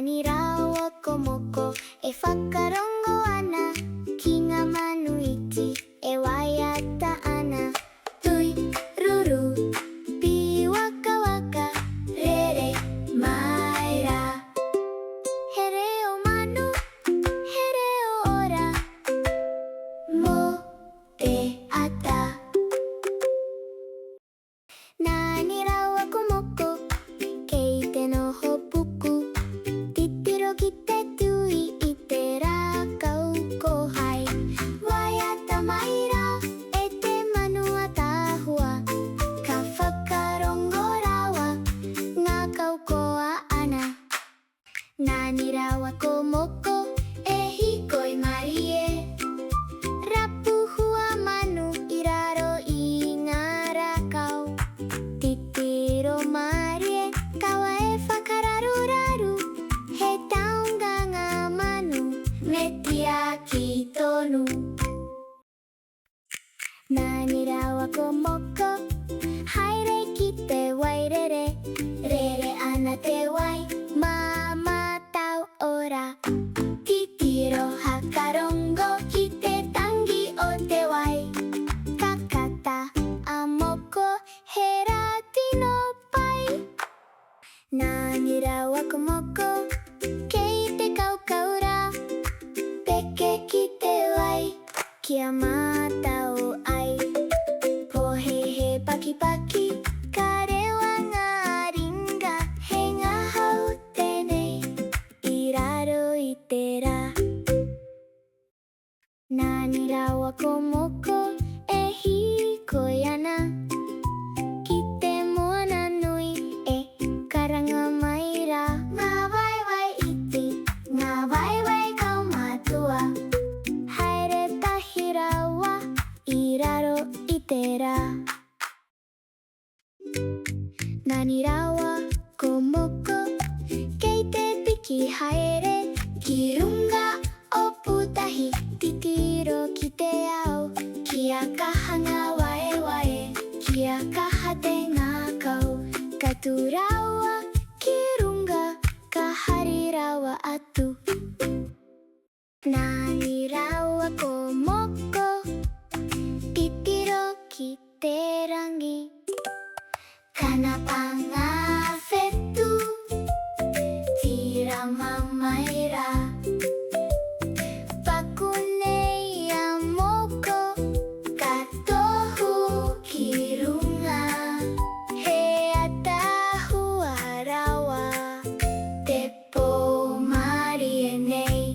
Nani rawa ko moko e whakarongo ana, ki ngā manu iti e waiata ana. Tui, ruru, pi waka waka, rere, mai rā. He reo manu, he reo ora, mo te ata. Nani rawa ko moko, kei te noho puku, titiro ki te tui i te rā kau ko hai. Waiata mai rā, e te manu a tāhua, ka whakarongo rawa, ngā kau koa ana. Nani rawa ko moko, e hikoi marie, rapu hua manu i raro i ngā rā kau. Titiro marie, kawa e whakararuraru, he taunga ngā manu, me tia ki tonu. Nani rawa ko moko, haere ki te wairere, rere ana te wai, mama tau ora. Titiro hakarongo ki te tangi o te wai, kakata a moko, he rā tino pai. Nani rawa ko moko, kei te kaukaura, peke ki te wai, kia mātau ai. Pohe he paki paki, ka rewa ngā ringa, he ngā hau tenei, i raro i te rā. Nani rawa ko moko, e hikoi ana, ki te moana nui, e karanga mai rā. Ngā waiwai iti, ngā waiwai kau mātua, haere tahi rawa, i raro i te rā. Nani rawa ko moko, kei te piki haere, ki runga o putahi, titiro ki te ao, kia kaha ngā wae wae, kia kaha te ngā kau, ka tū rawa ki runga, ka hari rawa atu. Nani rawa ko moko, titiro ki te rangi, kanapa ngā whetu, tira mamai rā. Pakunei a moko, ka tohu ki runga, he atahua rawa, te pō marie nei.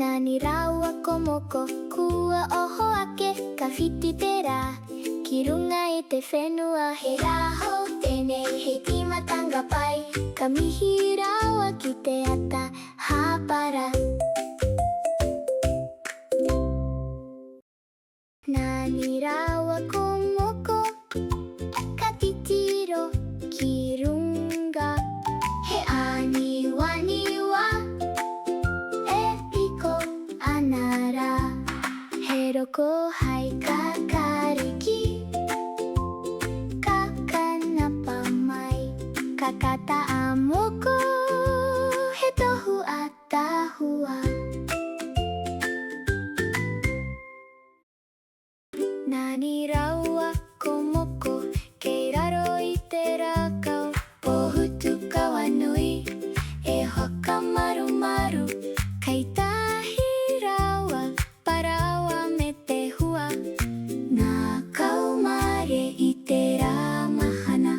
Nani rawa ko moko, kua oho ake, ka whiti te rā, ki runga i te whenua, he rāho tenei, he timatanga pai, ka mihi rawa ki te ata, hāpara. Nani rawa ko moko, ka titiro ki runga, he aniwa niwa, e piko ana rā, he roko hai ka kariki, ka kanapa mai, ka kata a moko, he tohu a tāhua. Nani rawa ko moko, kei raro i te rā kau, pohutu kawa nui, e hoka maru maru, kei tahi rawa, parawa me te hua, ngā kau mare i te rā mahana.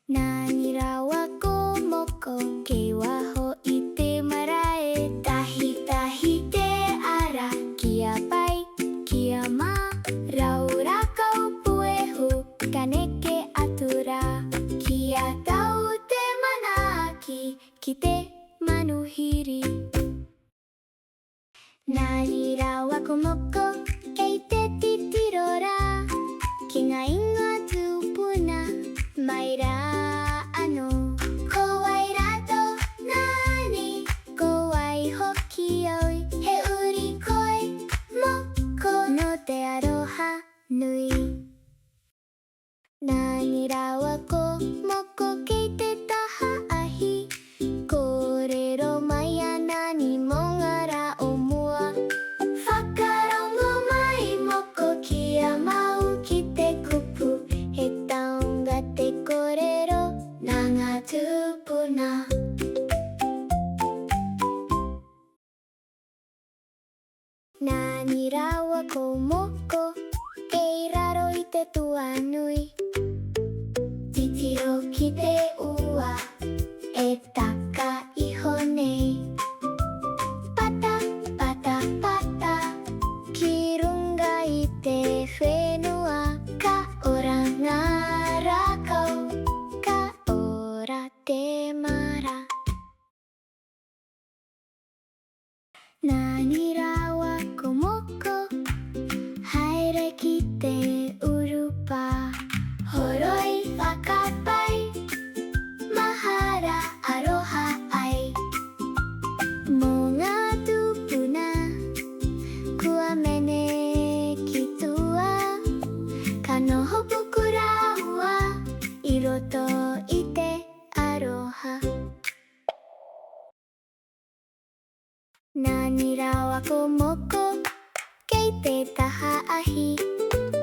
Nani rawa ko moko, kei waho i te marae, tahi tahi te ara, kia pai, kia mā, rau rākau puehu, ka neke atura, kia tau te manaaki, ki te manuhiri. Nani rawa ko moko, kei rawa ko moko, kay raro ite tuanui. Titiro kite ua, etaka ihonei. Pata, pata, pata, kirunga ite whenua. Ka ora ngarakau, ka ora te mara. Nani rawa ko moko, haere kite urupa. Horoi whakapai, mahara aroha ai. Mga tupuna, kua mene kitua. Kanoho pukuraua, iroto ite aroha. Nani rawa ko moko, kei te taha ahi.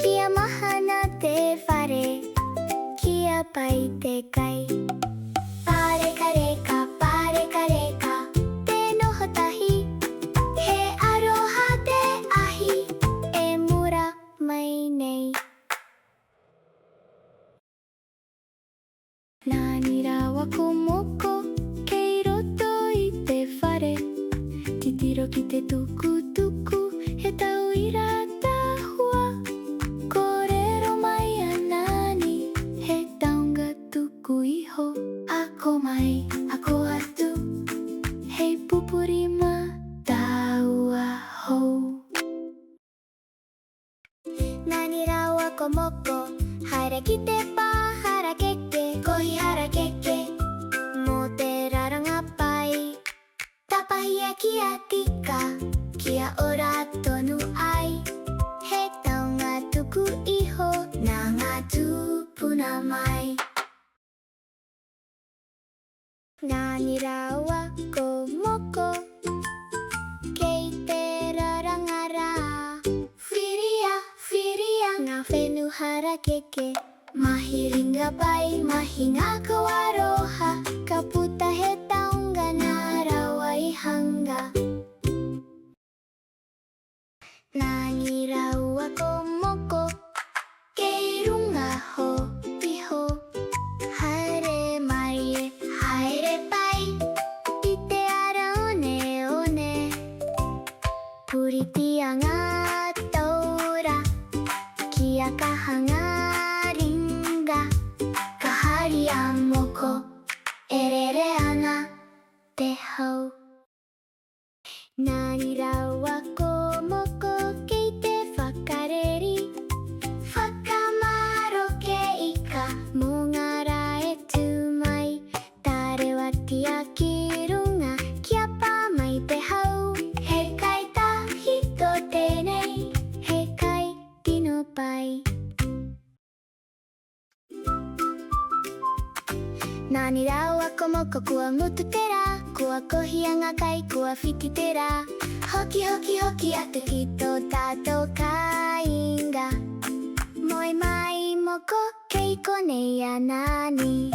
Kia mahana te whare, kia pai te kai. Pare ka reka, te noho tahi. He aroha te ahi, e mura mai nei. Nani rawa ko moko, kei roto i te whare. Titiro ki te tuku tuku, he tau ira tahua. Korero mai a Nani, he taunga tuku iho. Ako mai, ako atu, hei pupurima taua hou. Nani rawa ko moko, haere kite pahara keke, kohi hara keke. Mo te raranga pai, tapahia kia tika, kia ora tonu ai. He taunga tuku iho, nā ngā tupuna mai. Nani rawa ko moko, kei te rarangara. Whiria, ngā whenu hara keke. Mahi ringa pai, mahi ngā kawaroha. Ka puta he taunga nā rawa i hanga. Nani rawa ko moko, kei runga ho iho. Haere mai, haere pai, i te ara one. Puriti a ngā taura, kia kaha ngā ringa. Ka hari a moko, erere ana te hau. Nani rawa ko moko, kei te whakareri. Whakamaro ke ika, mō ngā rae tūmai. Tarewa tia ki runga, kia pā mai te hau. He kai tahi tō tēnei, he kai tino pai. Nani rawa ko moko, kua mutu te rā. Kua kohi a ngā kai, kua whiti te rā. Hoki hoki hoki atu ki tō tātou kāinga. Moi mai moko, kei konei a Nani.